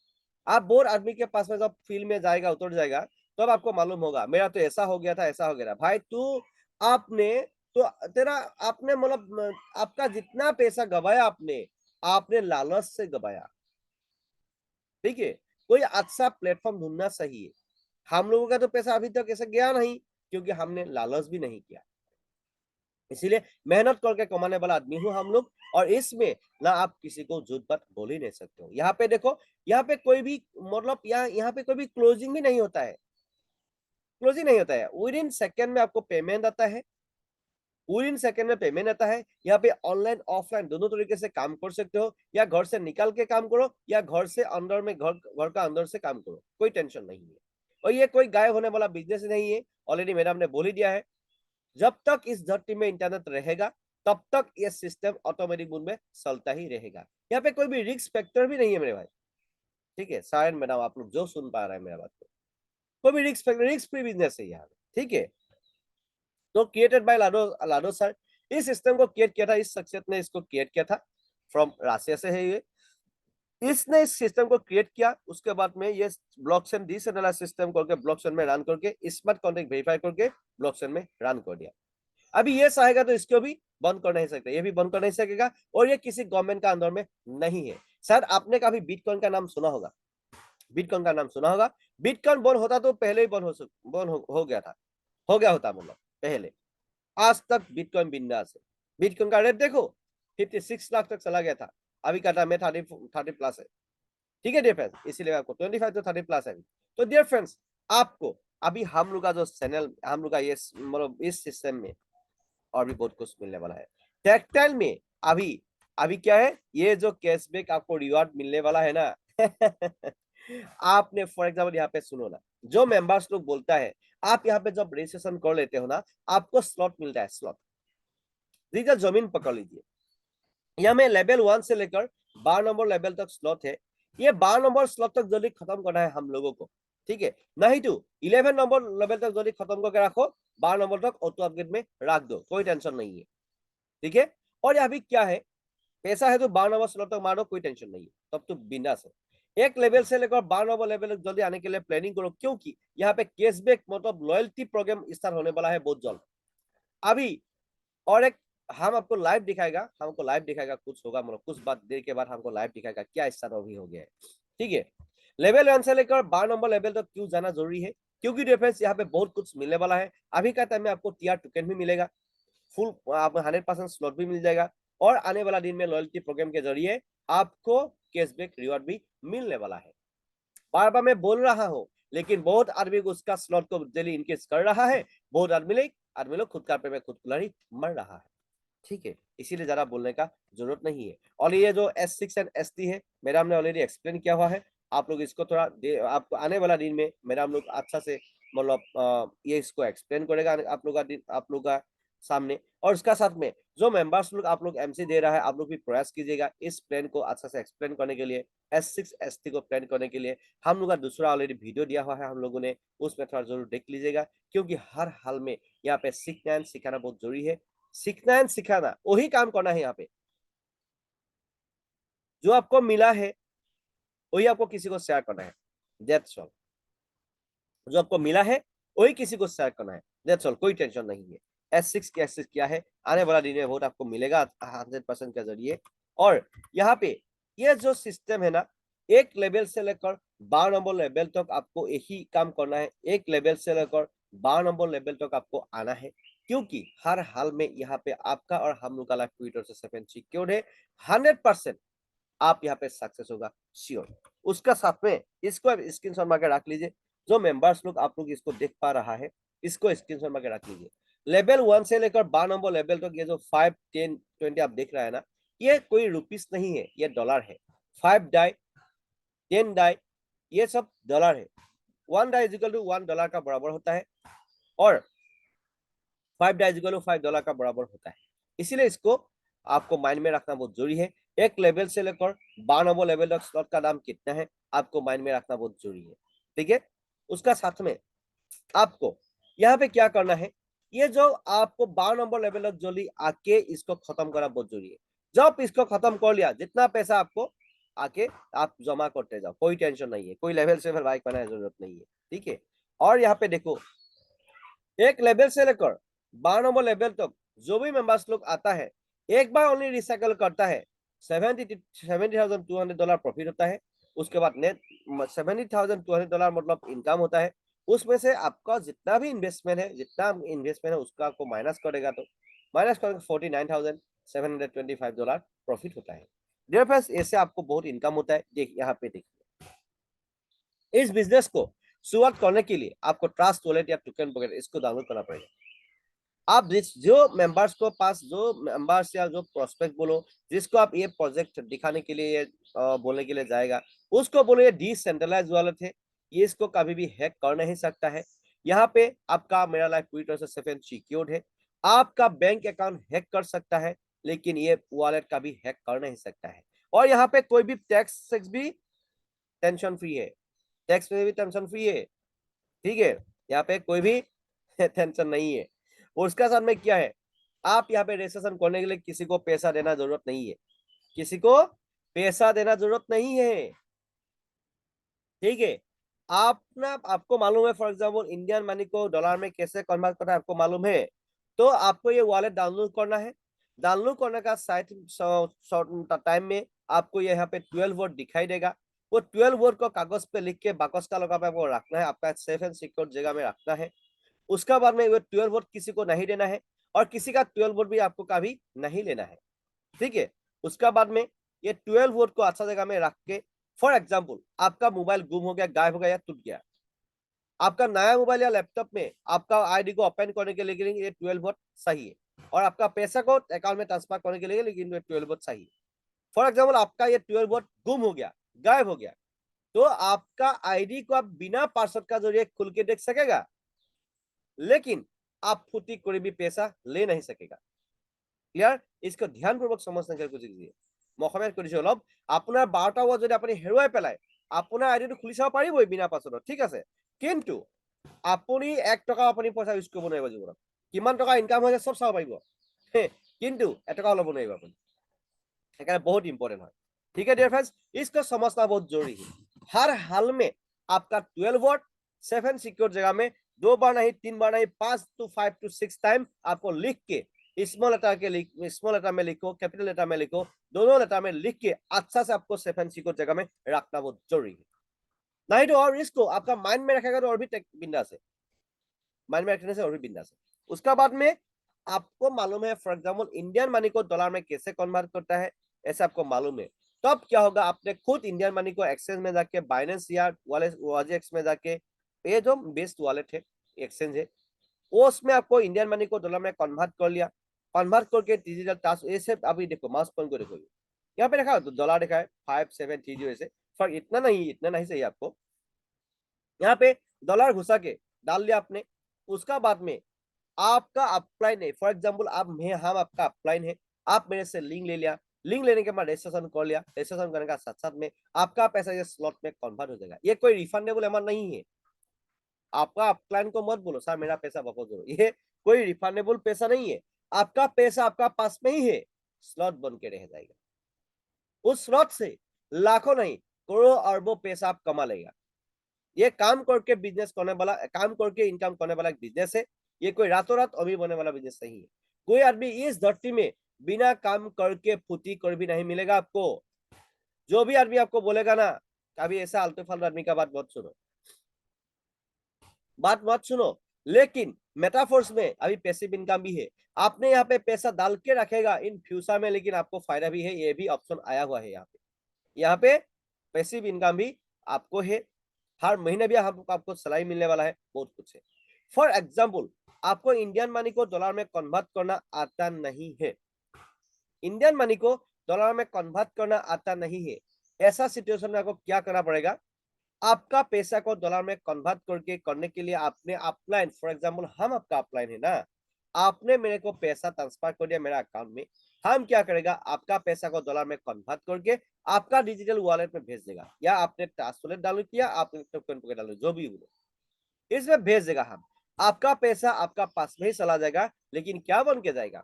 आप बोर आदमी के पास में जब फील्ड में जाएगा, उतर जाएगा, तब तो आपको मालूम होगा मेरा तो ऐसा हो गया था, ऐसा हो गया था। भाई तू आपने तो तेरा आपने मतलब आपका जितना पैसा गवाया आपने, आपने लालच से गवाया। ठीक है, कोई अच्छा प्लेटफॉर्म ढूंढना चाहिए। हम लोगों का तो पैसा अभी तक ऐसा गया नहीं, क्योंकि हमने लालच भी नहीं किया। इसीलिए मेहनत करके कमाने वाला आदमी हूं हम लोग, और इसमें ना आप किसी को झूठ बात बोल ही नहीं सकते हो। यहाँ पे देखो, यहाँ पे कोई भी मतलब यहाँ पे कोई भी क्लोजिंग भी नहीं होता है, क्लोजिंग नहीं होता है। विद इन सेकेंड में आपको पेमेंट आता है, विद इन सेकेंड में पेमेंट आता है। यहाँ पे ऑनलाइन ऑफलाइन दोनों तरीके से काम कर सकते हो, या घर से निकल के काम करो, या घर से अंदर में घर का अंदर से काम करो, कोई टेंशन नहीं है। और ये कोई गायब होने वाला बिजनेस नहीं है, ऑलरेडी मैडम ने बोल ही दिया है। जब तक इस धरती में इंटरनेट रहेगा, तब तक ये सिस्टम ऑटोमेटिक मोड में चलता ही रहेगा। यहाँ पे कोई भी रिस्क फैक्टर भी नहीं है मेरे भाई। ठीक है, सायन मैडम आप लोग जो सुन पा रहे हैं मेरा बात को, कोई भी risk factor, risk free business है यहाँ। ठीक है, तो created by Lado, Lado sir. इस सिस्टम को क्रिएट किया था, इस शख्सियत ने इसको क्रिएट किया था, फ्रॉम राशिया से है ये। इसने इस सिस्टम को क्रिएट किया, उसके बाद में ये ब्लॉकचेन डिसेंट्रलाइज्ड सिस्टम करके ब्लॉकचेन में रन करके स्मार्ट कॉन्ट्रैक्ट वेरीफाई करके ब्लॉकचेन में रन कर दिया। अभी ये चाहेगा तो इसको भी बंद कर नहीं सकते, ये भी बंद कर नहीं सकेगा, और ये किसी गवर्नमेंट का अंदर में नहीं है। शायद आपने कभी बिटकॉइन का नाम सुना होगा, बिटकॉइन का नाम सुना होगा। बिटकॉइन बंद होता तो पहले ही बंद हो गया था, हो गया होता मतलब पहले। आज तक बिटकॉइन बिंदास है। बिटकॉइन का रेट देखो 56 लाख तक चला गया था, अभी का टाइम में 30 प्लस है। ठीक है डियर फ्रेंड्स, इसीलिए आपको 25 तो 30 प्लस है। तो डियर फ्रेंड्स, आपको अभी हम लोग का जो चैनल, हम लोग का ये मतलब इस सिस्टम में और भी बहुत कुछ मिलने वाला है। टेक्टाइल में अभी अभी क्या है, ये जो कैशबैक आपको रिवार्ड मिलने वाला है ना, आपने फॉर एग्जाम्पल यहाँ पे सुनो ना, जो मेंबर्स लोग बोलता है, आप यहाँ पे जब रजिस्ट्रेशन कर लेते हो ना, आपको स्लॉट मिलता है, स्लॉट। जमीन पकड़ लीजिए, यहाँ में लेवल 1 से लेकर 12 नंबर लेवल तक स्लॉट है। ये 12 नंबर स्लॉट तक जल्दी खत्म करना है हम लोगों को, ठीक है। नहीं तो 11 नंबर लेवल तक जल्दी खत्म करके रखो, 12 नंबर तक ऑटो अपग्रेड में रख दो, कोई टेंशन नहीं है, ठीक है। और यहाँ भी क्या है, पैसा है तो 12 नंबर स्लॉट तक मारो, कोई टेंशन नहीं है, तब तो बिंदास है। एक लेवल से लेकर 12 नंबर लेवल तक जल्दी आने के लिए प्लानिंग करो, क्योंकि यहाँ पे कैशबैक मतलब लॉयल्टी प्रोग्राम स्टार्ट होने वाला है बहुत जल्द अभी। और एक हम आपको लाइव दिखाएगा, हमको लाइव दिखाएगा, कुछ होगा मतलब कुछ बात देर के बाद हमको लाइव दिखाएगा क्या स्टार्ट अभी हो गया है, ठीक है। लेवल 1 से लेकर 12 नंबर लेवल तक क्यों जाना जरूरी है, क्योंकि डिफेंस यहाँ पे बहुत कुछ मिलने वाला है। अभी का टाइम में आपको टीआर टोकन भी मिलेगा, फुल 100% स्लॉट भी मिल जाएगा, और आने वाला दिन में लॉयल्टी प्रोग्राम के जरिए आपको कैशबैक रिवॉर्ड भी मिलने वाला है। बार बार मैं बोल रहा हूँ, लेकिन बहुत आदमी उसका स्लॉट को डेली इनकेस कर रहा है, बहुत आदमी लोग खुद का में खुद कुल्हाड़ी मर रहा है, ठीक है। इसीलिए ज्यादा बोलने का जरूरत नहीं है। और ये जो S6 एंड S3 है, मैडम ने ऑलरेडी एक्सप्लेन किया हुआ है, आप लोग इसको थोड़ा आपको आने वाला दिन में मैडम लोग अच्छा से मतलब ये इसको एक्सप्लेन करेगा आप लोग का सामने। और उसका साथ में जो मेंबर्स लोग आप लोग MC दे रहा है, आप लोग भी प्रयास कीजिएगा इस प्लान को अच्छा से एक्सप्लेन करने के लिए। S6 S3 को प्लान करने के लिए हम लोग का दूसरा ऑलरेडी वीडियो दिया हुआ है हम लोगों ने, उसमें थोड़ा जरूर देख लीजिएगा, क्योंकि हर हाल में यहाँ पे सीखना सिखाना बहुत जरूरी है। सीखना एंड सिखाना वही काम करना है, यहाँ पे जो आपको मिला है वही आपको किसी को शेयर करना है, दैट्स ऑल। जो आपको मिला है वही किसी को शेयर करना है, दैट्स ऑल, कोई टेंशन नहीं है। S6 क्या है, आने वाला दिन में वोट आपको मिलेगा 100% के जरिए। और यहाँ पे ये जो सिस्टम है ना, एक लेवल से लेकर 12 नंबर लेवल तक आपको यही काम करना है, एक लेवल से लेकर 12 नंबर लेवल तक आपको आना है, क्योंकि हर हाल में यहाँ पे आपका और हम लोग का लाइफ ट्विटर से 7 सिक्योर है, 100% आप यहाँ पे सक्सेस होगा श्योर। उसका साथ में इसको आप स्क्रीनशॉट मार के रख लीजिए, जो मेंबर्स लोग आप लोग इसको देख पा रहा है, इसको स्क्रीनशॉट मार के रख लीजिए। लेवल 1 से लेकर 12 नंबर लेवल तक ये जो 5 10 20 आप देख रहा है ना, ये कोई रुपीस नहीं है, ये डॉलर है। 5 डाई 10 डाई ये सब डॉलर है। 1 डाई इज इक्वल टू $1 का बराबर होता है, और 5 डाई इज इक्वल टू $5 का बराबर होता है। इसीलिए इसको आपको माइंड में रखना बहुत जरूरी है। एक लेवल से लेकर 12 नंबर लेवल तक स्लॉट का दाम कितना है आपको माइंड में रखना बहुत जरूरी है, ठीक है। उसका साथ में आपको यहाँ पे क्या करना है, ये जो आपको 12 नंबर लेवल तक जल्दी आके इसको खत्म करना बहुत जरूरी है। जब इसको खत्म कर लिया, जितना पैसा आपको आके आप जमा करते जाओ, कोई टेंशन नहीं है, कोई लेवल से बाइक बनाने की जरूरत नहीं है, ठीक है। और यहाँ पे देखो, एक लेवल से लेकर 12 नंबर लेवल तक जो भी मेंबर्स लोग आता है, एक बार ओनली रिसाइकल करता है, $70,200 प्रॉफिट होता है। उसके बाद नेट $70,200 मतलब इनकम होता है। उसमें से आपका जितना भी इन्वेस्टमेंट है, उसका आपको माइनस करेगा, तो माइनस करके $49,725 प्रॉफिट होता है। डियर फ्रेंड्स, ऐसे आपको बहुत इनकम होता है। देख यहाँ पे देखिए, इस बिजनेस को शुरुआत करने के लिए आपको ट्रस्ट वॉलेट या टोकन वगैरह इसको डाउनलोड करना पड़ेगा। आप जो मेंबर्स को पास, जो मेंबर्स या जो प्रोस्पेक्ट बोलो, जिसको आप ये प्रोजेक्ट दिखाने के लिए बोलने के लिए जाएगा, उसको बोलो ये डिसेंट्रलाइज वॉलेट है, ये इसको कभी भी हैक कर नहीं सकता है। यहाँ पे आपका मेरा लाइफ ट्विटर से 7 सिक्योर्ड है। आपका बैंक अकाउंट हैक कर सकता है, लेकिन ये वॉलेट कभी हैक कर नहीं सकता है। और यहाँ पे कोई भी टैक्स भी टेंशन फ्री है, टैक्स में भी टेंशन फ्री है, ठीक है। यहाँ पे कोई भी टेंशन नहीं है। और उसका साथ में क्या है, आप यहाँ पे रजिस्ट्रेशन करने के लिए किसी को पैसा देना जरूरत नहीं है, किसी को पैसा देना जरूरत नहीं है, ठीक है। आप ना, आपको मालूम है फॉर एग्जाम्पल इंडियन मनी को डॉलर में कैसे कन्वर्ट करना है, आपको मालूम है, तो आपको ये वॉलेट डाउनलोड करना है। डाउनलोड करने का साइट टाइम में आपको यहाँ पे 12 वोट दिखाई देगा। वो 12 वोट को कागज पे लिख के बाकस का लगा पे आपको रखना है, आपका सेफ एंड सिक्योर जगह में रखना है। उसका बाद में वो 12 वोट किसी को नहीं देना है, और किसी का 12 वोट भी आपको कभी नहीं लेना है, ठीक है। उसका बाद में ये 12 वोट को अच्छा जगह में रख के, फॉर एग्जाम्पल आपका मोबाइल गुम हो गया, गायब हो गया या टूट गया, आपका नया मोबाइल या लैपटॉप में आपका आईडी को ओपन करने के लिए ये 12 वोट सही है, और आपका पैसा को अकाउंट में ट्रांसफर करने के लिए लेकिन ये 12 वोट सही है। फॉर एग्जाम्पल आपका ये 12 वोट गुम हो गया, गायब हो गया, तो आपका आईडी को आप बिना पासवर्ड का जरिए खुल के देख सकेगा, लेकिन आप फुटी कोई भी पैसा ले नहीं सकेगा। क्लियर, इसको ध्यानपूर्वक समझने की कोशिश कीजिए। মই অসমীয়াত কৈ দিছো অলপ, আপোনাৰ 12টা ৱাট যদি আপুনি হেৰুৱাই পেলাই আপোনাৰ আইডিটো খুলি চাব পাৰিবই বিনা পাছৱৰ্ডত, ঠিক আছে, কিন্তু আপুনি 1 টকা আপুনি পইচা ইউজ কৰিব নোৱাৰিব জীৱনত। কিমান টকা ইনকাম হৈছে চব চাব পাৰিব, কিন্তু 1 टका ল'ব নোৱাৰিব আপুনি। সেইকাৰণে बहुत इंपॉर्टेंट है। ठीक है डियर फ्रेंड्स, इसको समझना बहुत जरूरी है। हर हाल में आपका 12 वर्ड 7 सिक्योर जगह में 2 बार नहीं 3 बार नहीं 5 to 5 to 6 टाइम आपको लिख के स्मॉल लेटर में लिखो, कैपिटल लेटर में लिखो, दोनों लेटर में लिख के अच्छा से आपको 7 सिक्योर जगह में रखना बहुत जरूरी है। नहीं तो और इसको आपका माइंड में रखेगा तो और भी बिंदास है, माइंड में रखने से और भी बिंदास है। उसका बाद में आपको मालूम है, फॉर एग्जाम्पल इंडियन मनी को डॉलर में कैसे कन्वर्ट करता है, ऐसा आपको मालूम है, तब क्या होगा, आपने खुद इंडियन मनी को एक्सचेंज में जाके बाइनेंस या वाजेक्स में जाके, ये जो बेस्ट वॉलेट है एक्सचेंज है, वो उसमें आपको इंडियन मनी को डॉलर में कन्वर्ट कर लिया, कन्वर्ट करके डिजिटल टास्क ऐसे अभी देखो माउस पॉइंट को देखो, यहाँ पे देखा तो डॉलर देखा है 5730 ऐसे, फर्क इतना नहीं चाहिए आपको। यहाँ पे डॉलर घुसा के डाल दिया आपने, उसका बाद में आपका अपलाइन है, फॉर एग्जाम्पल आप हम आपका अपलाइन है, आप मेरे से लिंक ले लिया, लिंक लेने के बाद रजिस्ट्रेशन कर लिया, रजिस्ट्रेशन करने का साथ साथ में आपका पैसा ये स्लॉट में कन्वर्ट हो जाएगा। ये कोई रिफंडेबल अमाउंट नहीं है। आपका अपलाइन को मत बोलो सर मेरा पैसा वापस दो, ये कोई रिफंडेबल पैसा नहीं है। आपका पैसा आपका पास में ही है, स्लॉट बन के रह जाएगा। उस स्लॉट से लाखों नहीं करोड़ों अरबों पैसा आप कमा लेगा। ये काम करके बिजनेस करने वाला, काम करके इनकम करने वाला एक बिजनेस है। ये कोई रातों रात अमीर बनने वाला बिजनेस नहीं है। कोई आदमी इस धरती में बिना काम करके फुटी कर भी नहीं मिलेगा आपको। जो भी आदमी आपको बोलेगा ना, कभी ऐसा आलतू फालतू आदमी का बात मत सुनो। लेकिन मेटाफोर्स में अभी पैसिव इनकम भी है। आपने यहाँ पे पैसा डाल के रखेगा इन फ्यूचर में, लेकिन आपको फायदा भी है, ये भी ऑप्शन आया हुआ है यहाँ पे पैसिव इनकम भी आपको है। हर महीने भी आपको सैलरी मिलने वाला है, बहुत कुछ है। फॉर एग्जाम्पल आपको इंडियन मनी को डॉलर में कन्वर्ट करना आता नहीं है, इंडियन मनी को डॉलर में कन्वर्ट करना आता नहीं है, ऐसा सिचुएशन में आपको क्या करना पड़ेगा, आपका पैसा को डॉलर में कन्वर्ट करके करने के लिए आपने अपलाइन, फॉर एग्जाम्पल हम आपका अपलाइन है ना, आपने मेरे को पैसा ट्रांसफर कर दिया मेरा अकाउंट में, हम क्या करेगा आपका पैसा को डॉलर में कन्वर्ट करके आपका डिजिटल वॉलेट में भेज देगा, या आपने ट्रांसफर डालो किया आपने टोकन पे डालो जो भी बोलो, इसमें भेज देगा हम। आपका पैसा आपका पास में ही चला जाएगा, लेकिन क्या बन के जाएगा,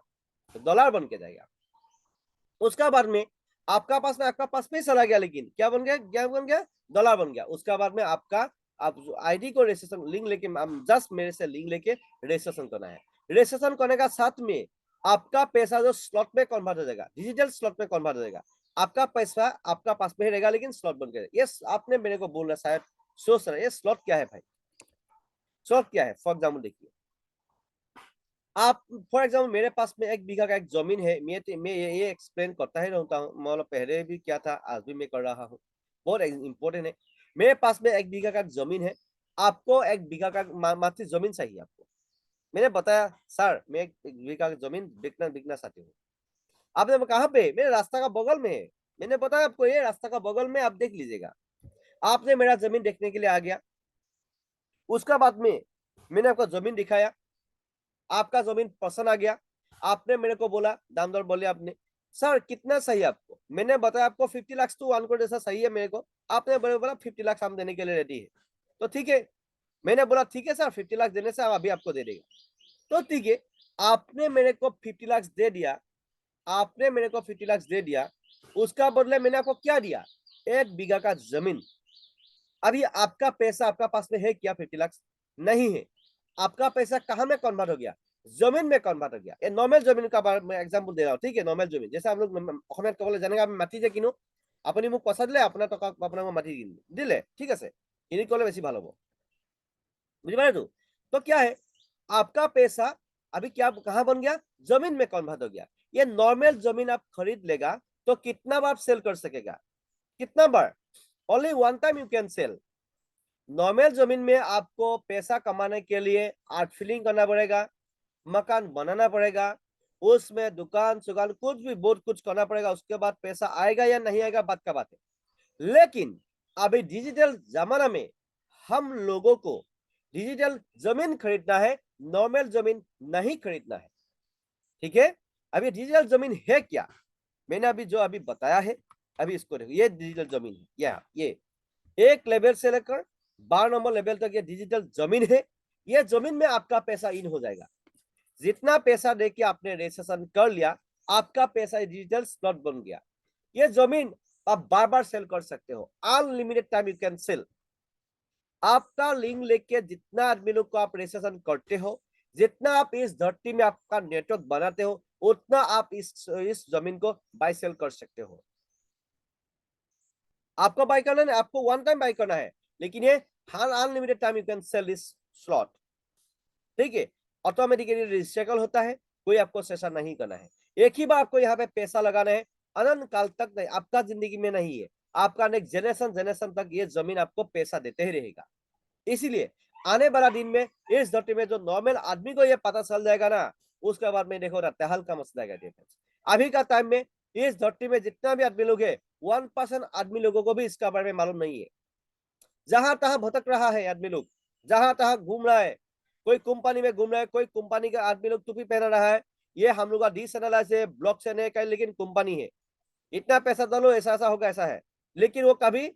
तो डॉलर बन के जाएगा। उसका बाद में आपका पास में ही चला गया, लेकिन क्या बन गया डॉलर बन गया। उसका बाद में आपका आप आईडी को रजिस्ट्रेशन लिंक लेके, जस्ट मेरे से लिंक लेके रजिस्ट्रेशन करना है। रजिस्ट्रेशन करने का साथ में आपका पैसा जो स्लॉट में कन्वर्ट हो जाएगा, डिजिटल स्लॉट में कन्वर्ट हो जाएगा। आपका पैसा आपका पास में ही रहेगा, लेकिन स्लॉट बन गया। ये आपने मेरे को बोलना शायद सोच रहे, ये स्लॉट क्या है भाई, स्लॉट क्या है। फॉर एग्जाम्पल देखिए, आप फॉर एग्जाम्पल मेरे पास में 1 बीघा का एक जमीन है, मैं ये एक्सप्लेन करता ही रहता हूँ, मतलब पहले भी क्या था आज भी मैं कर रहा हूँ, बहुत इंपॉर्टेंट है। मेरे पास में 1 बीघा का जमीन है, आपको 1 बीघा का मात्र जमीन चाहिए आपको। मैंने बताया सर मैं 1 बीघा का जमीन बिकना चाहती हूँ। आपने कहा पे, मेरे रास्ता का बगल में है। मैंने बताया आपको ये रास्ता का बगल में, आप देख लीजिएगा। आपने मेरा जमीन देखने के लिए आ गया, उसका बाद में मैंने आपको जमीन दिखाया, आपका जमीन पसंद आ गया, आपने मेरे को बोला दाम दर बोले, आपने सर कितना सही आपको, मैंने बताया आपको 50 लाख टू 1 करोड़ जैसा सही है मेरे को, आपने बोला 50 लाख हम देने के लिए रेडी है, तो ठीक है। मैंने बोला ठीक है सर 50 लाख देने से हम अभी आपको दे देगा, तो ठीक है। आपने मेरे को 50 लाख दे दिया, आपने मेरे को 50 लाख दे दिया, उसका बदले मैंने आपको क्या दिया, 1 बीघा का जमीन। अभी आपका पैसा आपका पास में है क्या, 50 लाख नहीं है, आपका पैसा कहां में कन्वर्ट हो गया, जमीन में कन्वर्ट हो गया। ये नॉर्मल जमीन का मैं एग्जांपल दे रहा हूँ, ठीक है। नॉर्मल जमीन जैसे हम लोग অসমীয়াত কবলে যেনেকৈ আমি মাটি যে কিনো, আপুনি মোক পইচা দিলে আপোনাৰ টকা আপোনাক মই মাটি দিলে, ঠিক আছে, কিনি কলে বেছি ভাল হ'ব, বুঝি পালে तो क्या है, आपका पैसा अभी क्या कहां बन गया, जमीन में कन्वर्ट हो गया। ये नॉर्मल जमीन आप खरीद लेगा तो कितना बार सेल कर सकेगा, कितना बार, only 1 time you can sell. Normal जमीन में आपको पैसा कमाने के लिए आर्ट फिलिंग करना पड़ेगा, मकान बनाना पड़ेगा, उसमें दुकान सुकान कुछ भी बहुत कुछ करना पड़ेगा, उसके बाद पैसा आएगा या नहीं आएगा बात का बात है। लेकिन अभी डिजिटल जमाना में हम लोगों को डिजिटल जमीन खरीदना है, नॉर्मल जमीन नहीं खरीदना है, ठीक है। अभी डिजिटल जमीन है क्या, मैंने अभी जो अभी बताया है, अभी इसको देखो, ये डिजिटल जमीन है, ये एक लेवल से लेकर 12 नंबर लेवल तक ये डिजिटल जमीन है। ये जमीन में आपका पैसा इन हो जाएगा। जितना पैसा देके आपने रजिस्ट्रेशन कर लिया, आपका पैसा डिजिटल स्लॉट बन गया। ये जमीन आप बार बार सेल कर सकते हो, unlimited time you can cell. आपका लिंक लेके जितना आदमी लोग को आप रजिस्ट्रेशन करते हो, जितना आप इस धरती में आपका नेटवर्क बनाते हो, उतना आप इस जमीन को बाय सेल कर सकते हो। आपको बाय करना है, आपको वन टाइम बाय करना है, लेकिन ये हर unlimited time you can sell this slot. ठीक है, ऑटोमेटिकली रिसाइकल होता है, कोई आपको सेशन नहीं करना है। एक ही बार आपको यहाँ पे पैसा लगाना है, अनंत काल तक नहीं, आपका जिंदगी में नहीं है, आपका नेक्स्ट जनरेशन तक ये जमीन आपको पैसा देते ही रहेगा। इसीलिए आने वाला दिन में इस धरती में जो नॉर्मल आदमी को ये पता चल जाएगा ना, उसके बाद में देखो ना तहलका मच जाएगा। अभी का टाइम में इस धरती में जितना भी आदमी लोग है, 1% आदमी लोगों को भी इसका बारे में मालूम नहीं है। जहां तहां भटक रहा है आदमी लोग, जहां तहां घूम रहा है, कोई कंपनी में घूम रहा है, कोई कंपनी का आदमी लोग टोपी पहना रहा है, ये हम लोग का डिसेंट्रलाइज है, ब्लॉकचेन है, लेकिन कंपनी है, इतना पैसा डालो ऐसा ऐसा होगा, ऐसा है, लेकिन वो कभी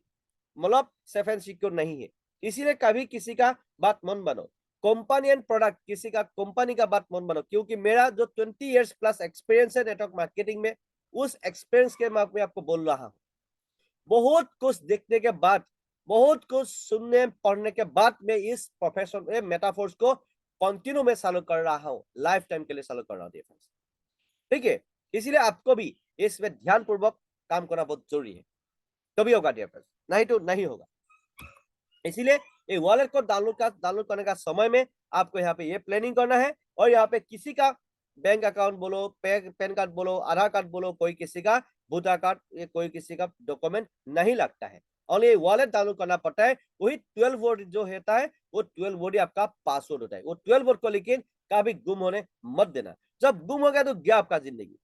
मतलब सेफ एंड सिक्योर नहीं है। इसीलिए कभी किसी का बात मन बनो, कंपनी एंड प्रोडक्ट किसी का कंपनी का बात मन बनो, क्योंकि मेरा जो 20 इयर्स प्लस एक्सपीरियंस है नेटवर्क मार्केटिंग में, उस एक्सपीरियंस के मैं आपको बोल रहा हूँ। बहुत कुछ देखने के बाद, बहुत कुछ सुनने पढ़ने के बाद मैं इस प्रोफेशन में मेटाफोर्स को कंटिन्यू में चालू कर रहा हूँ, लाइफ टाइम के लिए चालू कर रहा हूँ। ठीक है, इसलिए आपको भी इसमें ध्यान पूर्वक काम करना बहुत जरूरी है, तभी होगा डियर फ्रेंड्स, नहीं तो नहीं होगा। इसीलिए ये वॉलेट को डाउनलोड करने का समय में आपको यहाँ पे ये प्लानिंग करना है, और यहाँ पे किसी का बैंक अकाउंट बोलो, पैन कार्ड बोलो, आधार कार्ड बोलो, कोई किसी का वोटर कार्ड, ये कोई किसी का डॉक्यूमेंट नहीं लगता है। और ये वॉलेट डाउनलोड करना पड़ता है, वही 12 वर्ड जो होता है, वो 12 वर्ड ही आपका पासवर्ड होता है। वो 12 वर्ड को लेकिन कभी गुम होने मत देना, जब गुम हो गया तो गया आपका जिंदगी।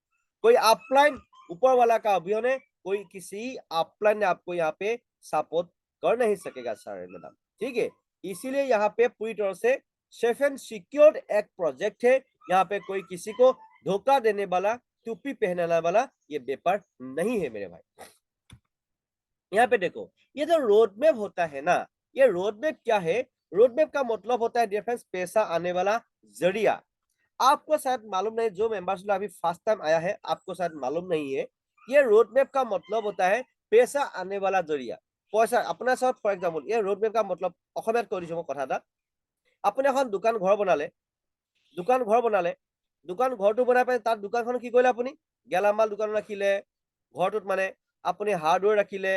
कोई ऑफलाइन ऊपर वाला का अभियान है, कोई किसी ऑफलाइन ने आपको यहाँ पे सपोर्ट कर नहीं सकेगा सर मैडम। ठीक है, इसीलिए यहाँ पे पूरी तरह से सेफ एंड सिक्योर एक प्रोजेक्ट है। यहाँ पे कोई किसी को धोखा देने वाला, टोपी पहनाने वाला ये व्यापार नहीं है मेरे भाई। यहाँ पे देखो, ये जो रोड मैप होता है ना, ये रोड मैप क्या है? रोड मैप का मतलब होता है डिफरेंस पैसा आने वाला जरिया। आपको शायद मालूम नहीं, जो मेंबर्स अभी फर्स्ट टाइम आया है, आपको शायद मालूम नहीं है, ये रोड मैप का मतलब होता है पैसा आने वाला जरिया। पैसा अपना सब फॉर एग्जाम्पल, ये रोड मैप का मतलब অসমীয়াত কৈ দিছো মই কথা এটা। আপুনি এখন দোকান ঘৰ বনালে, দোকান ঘৰটো বনাই পাই তাত দোকানখন কি কৰিলে, আপুনি গেলামাল দোকান ৰাখিলে, ঘৰটোত মানে আপুনি হাৰ্ডৱেৰ ৰাখিলে,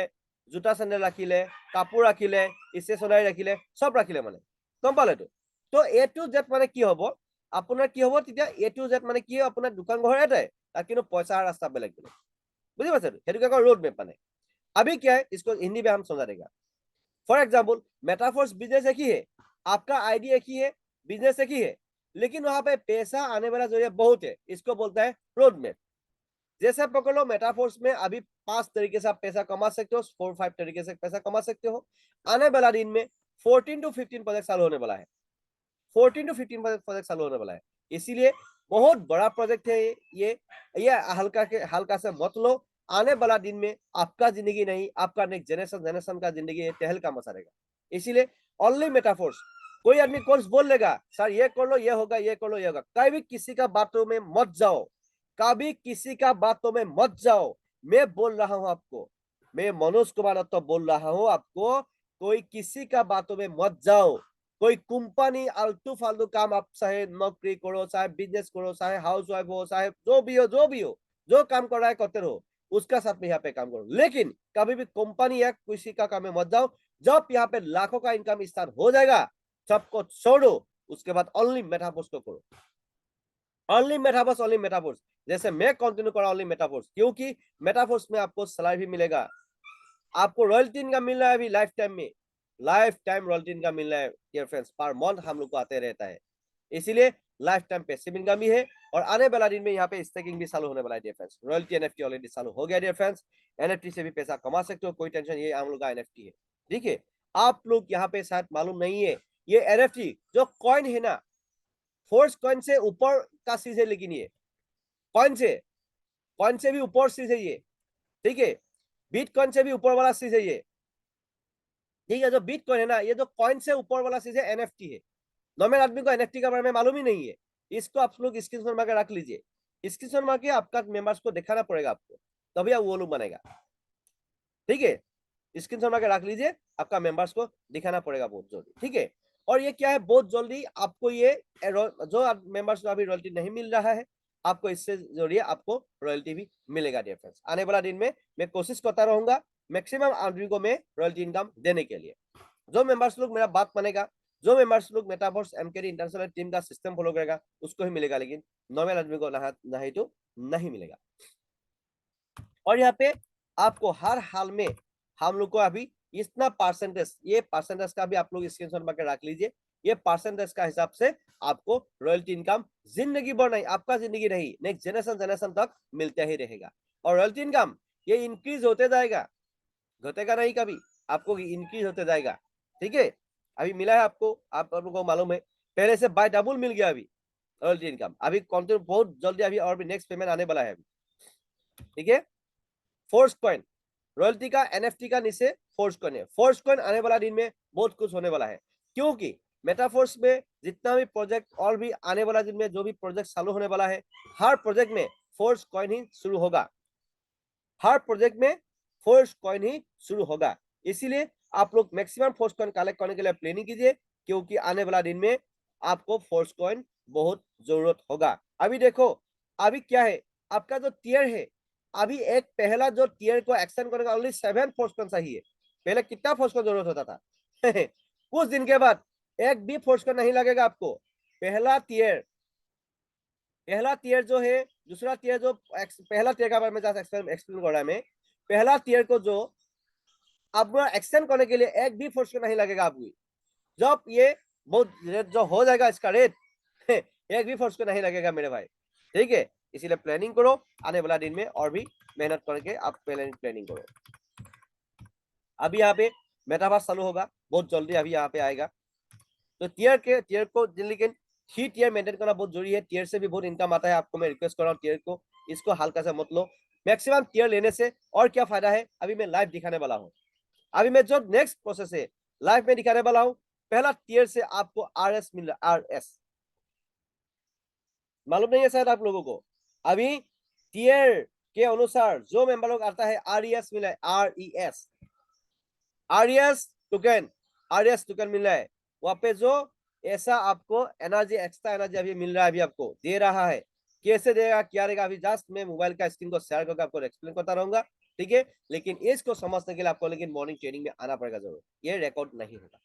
জোতা চেন্ডেল ৰাখিলে, কাপোৰ ৰাখিলে, ষ্টেচনাৰী ৰাখিলে, সব ৰাখিলে, মানে গম পালেতো। তো এ টু জেড মানে কি হ'ব, আপোনাৰ কি হ'ব তেতিয়া, এ টু জেড মানে কি, আপোনাৰ দোকান ঘৰ এটাই, তাত কিন্তু পইচা ৰাস্তা বেলেগ বেলেগ, বুজি পাইছে? সেইটোকে কয় रोड मैप। মানে अभी क्या है, इसको हिंदी में हम समझा देगा। फॉर एग्जाम्पल मेटाफोर्स बिजनेस एक ही है, आपका आईडी एक ही है, बिजनेस एक ही है, लेकिन वहां पे पैसा आने वाला जरिया बहुत है, इसको बोलता है रोड मैप। जैसे पकड़ लो मेटाफोर्स में अभी 5 तरीके से आप पैसा कमा सकते हो, 4-5 तरीके से पैसा कमा सकते हो। आने वाला दिन में 14 to 15 प्रोजेक्ट चालू होने वाला है, 14 to 15 प्रोजेक्ट चालू होने वाला है। इसीलिए बहुत बड़ा प्रोजेक्ट है ये हल्का से मत लो। आने वाला दिन में आपका जिंदगी नहीं, आपका नेक्स्ट जनरेशन का जिंदगी तहलका मचा देगा। इसीलिए ओनली मेटाफोर्स। कोई आदमी कोर्स बोल लेगा, सर ये कर लो, ये होगा, ये कर लो, ये होगा, कभी किसी का बातों में मत जाओ, कभी किसी का बातों में मत जाओ। मैं बोल रहा हूं आपको, मैं मनोज कुमार तो बोल रहा हूं आपको, कोई किसी का बातों में मत जाओ। कोई कंपनी आलतू फालतू काम, आप चाहे नौकरी करो, चाहे बिजनेस करो, चाहे हाउस वाइफ हो, चाहे जो भी हो, जो काम कर रहा है करते रहो, उसका साथ में यहाँ पे काम करो, लेकिन कभी भी कंपनी या किसी का काम में मत जाओ। जब यहाँ पे लाखों का इनकम स्टार्ट हो जाएगा, सबको छोड़ो, उसके बाद ओनली मेटाफोर्स को करो, ओनली मेटाफोर्स। जैसे मैं कंटिन्यू कर रहा हूं ओनली मेटाफोर्स, क्योंकि मेटाफोर्स में आपको सैलरी भी मिलेगा, आपको रॉयल्टी इनकम मिल रहा है अभी लाइफ टाइम में, लाइफ टाइम रॉयल्टी इनकम मिल रहा है डियर फ्रेंड्स, पर मंथ हम लोग को आते रहता है। इसीलिए लाइफ टाइम पैसिव इनकम भी है, और आने वाला दिन में यहाँ पे स्टेकिंग भी चालू होने वाला है dear friends. Royalty NFT already चालू हो गया डियर फ्रेंड्स, एनएफटी से भी पैसा कमा सकते हो, कोई टेंशन, ये हम लोग का एनएफटी है। ठीक है, आप लोग यहाँ पे शायद मालूम नहीं है, ये एनएफटी जो कॉइन है ना, फोर्स कॉइन से ऊपर का चीज है, लेकिन ये कॉइन से कॉइन से भी ऊपर चीज है ये, ठीक है, बिटकॉइन से भी ऊपर वाला चीज है ये, ठीक है। जो बिटकॉइन है ना, ये जो कॉइन से ऊपर वाला चीज है एनएफटी है। नॉर्मल आदमी को एनएफटी के बारे में मालूम ही नहीं है। इसको आप लोग स्क्रीनशॉट मार के रख लीजिए, स्क्रीनशॉट मार के आपका मेंबर्स को दिखाना पड़ेगा आपको, तभी आप वो लोग बनेगा, ठीक है। स्क्रीनशॉट मार के रख लीजिए, आपका मेंबर्स को दिखाना पड़ेगा बहुत जल्दी, ठीक है। और ये क्या है, बहुत जल्दी आपको ये जो मेंबर्स को अभी रॉयल्टी नहीं मिल रहा है, आपको इससे जरिए आपको रॉयल्टी भी मिलेगा डियर फ्रेंड्स। आने वाला दिन में मैं कोशिश करता रहूंगा मैक्सिमम आदमी को मैं रॉयल्टी इनकम देने के लिए। जो मेंबर्स लोग मेरा बात मानेगा, जो मेंबर्स लोग मेटावर्स एमकेडी इंटरनेशनल टीम का सिस्टम फॉलो करेगा, उसको ही मिलेगा, लेकिन नॉर्मल आदमी को नहीं तो नहीं मिलेगा। और यहाँ पे आपको हर हाल में हम लोग को अभी इतना परसेंटेज, ये परसेंटेज का भी आप लोग स्क्रीनशॉट मार के रख लीजिए। ये परसेंटेज का हिसाब से आपको रॉयल्टी इनकम जिंदगी भर नहीं, आपका जिंदगी नहीं, नेक्स्ट जनरेशन तक मिलता ही रहेगा। और रॉयल्टी इनकम ये इंक्रीज होते जाएगा, घटेगा नहीं कभी, आपको इंक्रीज होते जाएगा, ठीक है। अभी मिला है आपको, आप लोगों को मालूम है, पहले से बाय डबल मिल गया अभी रॉयल्टी इनकम। अभी कंटिन्यू बहुत जल्दी अभी और भी नेक्स्ट पेमेंट आने वाला है अभी, ठीक है। फोर्स कॉइन रॉयल्टी का एनएफटी का नीचे फोर्स कॉइन है। फोर्स कॉइन आने वाला दिन में बहुत कुछ होने वाला है, क्योंकि मेटाफोर्स में जितना भी प्रोजेक्ट और भी आने वाला दिन में जो भी प्रोजेक्ट चालू होने वाला है, हर प्रोजेक्ट में फोर्स कॉइन ही शुरू होगा, हर प्रोजेक्ट में फोर्स कॉइन ही शुरू होगा। इसीलिए आप लोग मैक्सिमम फोर्स कॉइन कलेक्ट करने के लिए प्लानिंग कीजिए, क्योंकि आने वाला दिन में आपको फोर्स कॉइन बहुत जरूरत होगा। अभी देखो, अभी क्या है, आपका जो टीयर है, अभी एक पहला जो टीयर को एक्सटेंड करने का ओनली 7 फोर्स कॉइन चाहिए। पहले कितना फोर्स कॉइन जरूरत होता था कुछ दिन के बाद एक भी फोर्स कॉइन नहीं लगेगा आपको। पहला टीयर जो है, दूसरा टीयर जो, पहला टीयर का बारे में एक्सप्लेन कर रहा है मैं। पहला टीयर को जो आपको एक्सटेंड करने के लिए एक भी फोर्स नहीं लगेगा आपको। जब ये बहुत रेट जो हो जाएगा इसका रेट एक भी फोर्स को नहीं लगेगा मेरे भाई, ठीक है। इसीलिए प्लानिंग करो, आने वाला दिन में और भी मेहनत करके आप प्लानिंग करो। अभी यहाँ पे मेटावर्स चालू होगा बहुत जल्दी, अभी यहाँ पे आएगा। तो टीयर को लेकिन ही टीयर मेंटेन करना बहुत जरूरी है। टीयर से भी बहुत इनकम आता है, आपको मैं रिक्वेस्ट कर रहा हूँ टीयर को इसको हल्का सा मत लो। मैक्सिमम टीयर लेने से और क्या फायदा है, अभी मैं लाइव दिखाने वाला हूँ। अभी मैं जो नेक्स्ट प्रोसेस है लाइव में दिखाने वाला हूँ। पहला टीयर से आपको आरएस मिल रहा है, आरएस मालूम नहीं है शायद आप लोगों को। अभी टीयर के अनुसार जो मेंबर लोग आता है आरईएस मिला है, आरईएस आरईएस टोकन मिल रहा है। वहां पे जो ऐसा आपको एनर्जी, एक्स्ट्रा एनर्जी अभी मिल रहा है, अभी आपको दे रहा है। कैसे देगा, क्या रहेगा, अभी जस्ट मैं मोबाइल का स्क्रीन को शेयर करके आपको एक्सप्लेन करता रहूंगा, ठीक है। लेकिन इसको समझने के लिए आपको लेकिन मॉर्निंग ट्रेनिंग में आना पड़ेगा जरूर, ये रिकॉर्ड नहीं होगा,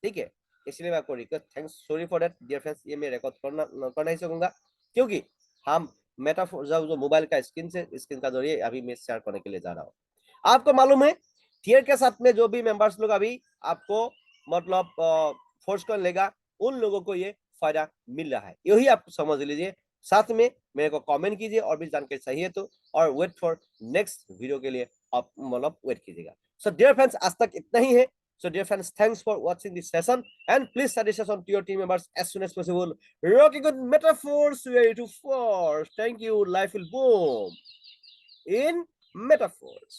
ठीक है। इसलिए मैं आपको request, thanks, sorry for that dear friends, ये मैं रिकॉर्ड कर नहीं सकूंगा, क्योंकि हम मेटाफोर जो मोबाइल का स्क्रीन का जरिए अभी मैं शेयर करने के लिए जा रहा हूँ। आपको मालूम है टीयर के साथ में जो भी मेंबर्स लोग अभी आपको मतलब फोर्स कर लेगा, उन लोगों को ये फायदा मिल रहा है, यही आप समझ लीजिए। साथ में मेरे को कमेंट कीजिए और भी जानकारी चाहिए तो, और वेट फॉर नेक्स्ट वीडियो के लिए आप मतलब वेट कीजिएगा। सो डियर फ्रेंड्स, आज तक इतना ही है। So dear friends, thanks for watching this session and please suggest us on to your team members as soon as possible. Rocking good metaphors ready to force. Thank you. Life will boom in metaphors.